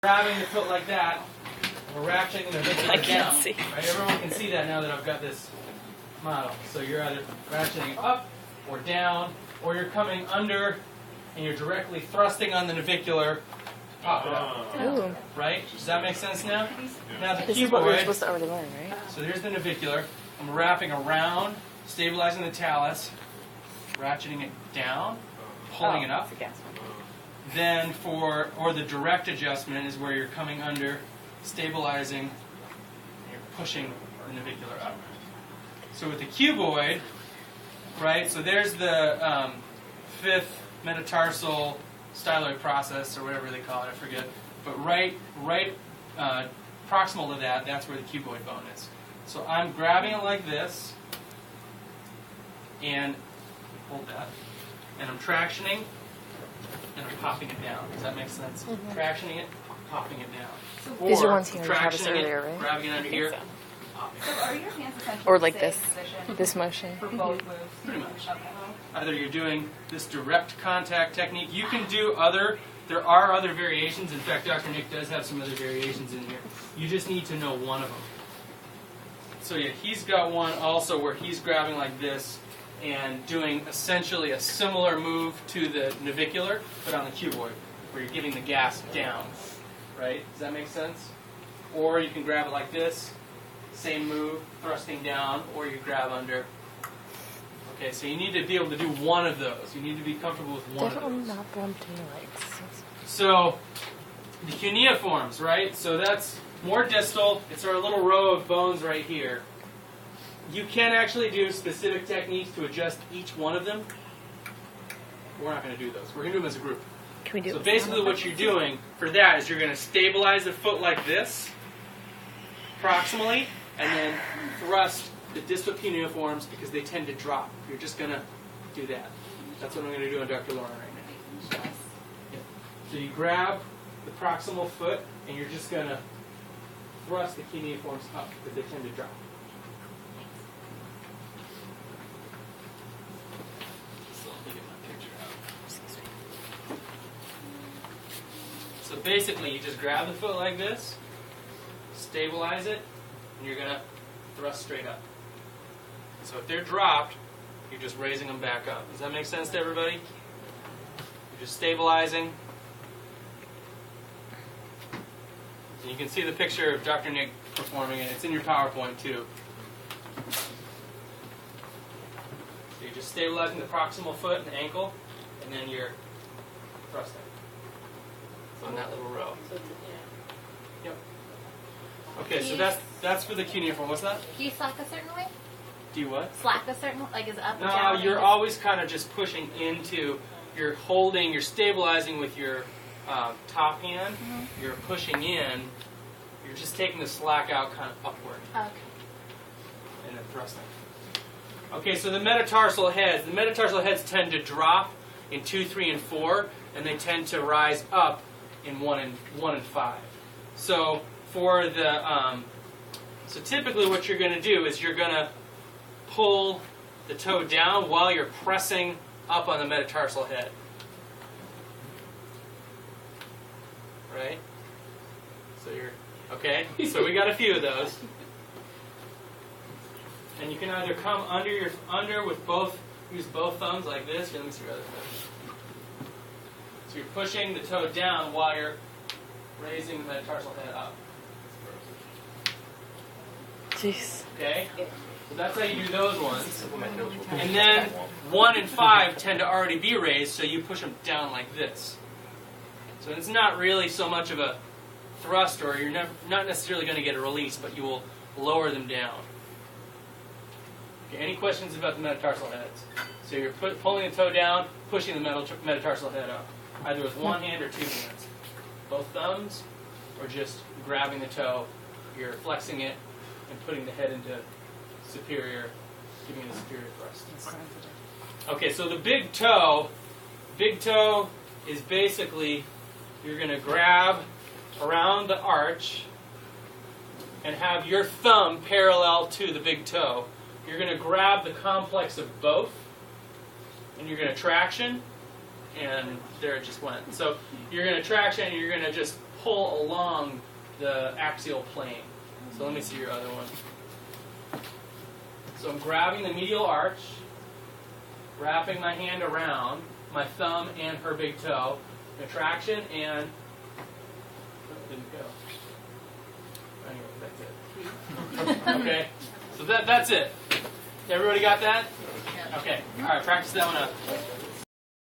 Grabbing the foot like that, we're ratcheting the navicular down. See. Right? Everyone can see that now that I've got this model. So you're either ratcheting up or down, or you're coming under and you're directly thrusting on the navicular to pop it up. Ooh. Right? Does that make sense now? Now the This is what we were cuboid, supposed to already learn, right? so there's the navicular. I'm wrapping around, stabilizing the talus, ratcheting it down, pulling it up. It's a gas one. Then or the direct adjustment is where you're coming under, stabilizing, and you're pushing the navicular up. So with the cuboid, right, so there's the fifth metatarsal styloid process, or whatever they call it, I forget. But right proximal to that, that's where the cuboid bone is. So I'm grabbing it like this, and hold that, and I'm tractioning, and I'm popping it down. Does that make sense? Mm-hmm. Tractioning it, popping it down. So these are Or ones he taught us tractioning earlier, it, right? grabbing it under here, so. popping So it. are your hands essentially Or like the same this. position This motion. for both moves? Pretty much. Okay. Either you're doing this direct contact technique. You can do there are other variations. In fact, Dr. Nick does have some other variations in here. You just need to know one of them. So yeah, he's got one also where he's grabbing like this and doing essentially a similar move to the navicular, but on the cuboid, where you're giving the gas down. Right? Does that make sense? Or you can grab it like this, same move, thrusting down, or you grab under. Okay, so you need to be able to do one of those. You need to be comfortable with one of Definitely those. not bump between your legs. So, the cuneiforms, right? So that's more distal. It's our little row of bones right here. You can actually do specific techniques to adjust each one of them. We're not going to do those. We're going to do them as a group. Can we do So it? basically what you're doing for that is you're going to stabilize the foot like this, proximally, and then thrust the distal cuneiforms because they tend to drop. You're just going to do that. That's what I'm going to do on Dr. Lauren right now. Yeah. So you grab the proximal foot and you're just going to thrust the cuneiforms up because they tend to drop. So let me get my picture out. So basically you just grab the foot like this, stabilize it, and you're going to thrust straight up. So if they're dropped, you're just raising them back up. Does that make sense to everybody? You're just stabilizing. And you can see the picture of Dr. Nick performing it. It's in your PowerPoint too. So you're just stabilizing the proximal foot and ankle, and then you're thrusting. So in that little row. Yep. Okay, so that's for the cuneiform. What's that? Do you slack a certain way? Do you what? Slack a certain, like is it up or No, down? you're always kind of just pushing into, you're holding, you're stabilizing with your top hand, you're pushing in, you're just taking the slack out kind of upward, Okay. and then thrusting. Okay, so the metatarsal heads tend to drop in 2, 3, and 4, and they tend to rise up in 1 and 5. So for the, so typically what you're going to do is you're going to pull the toe down while you're pressing up on the metatarsal head. Right? So you're, okay, so we got a few of those. And you can either come under with both, use both thumbs like this. Here, let me see your other thumb. So you're pushing the toe down while you're raising the metatarsal head up. Jeez. Okay? So that's how you do those ones. And then 1 and 5 tend to already be raised, so you push them down like this. So it's not really so much of a thrust, or you're not necessarily going to get a release, but you will lower them down. Okay, any questions about the metatarsal heads? So you're pulling the toe down, pushing the metatarsal head up, either with one hand or two hands. Both thumbs, or just grabbing the toe, you're flexing it and putting the head into superior, giving it a superior thrust. Okay, so the big toe is basically, you're going to grab around the arch and have your thumb parallel to the big toe. You're going to grab the complex of both, and you're going to traction, and there it just went. So you're going to traction, and you're going to just pull along the axial plane. So let me see your other one. So I'm grabbing the medial arch, wrapping my hand around my thumb and her big toe, the traction, and didn't go. Anyway, that's it. Okay, so that's it. Everybody got that? Okay. All right, practice that one up.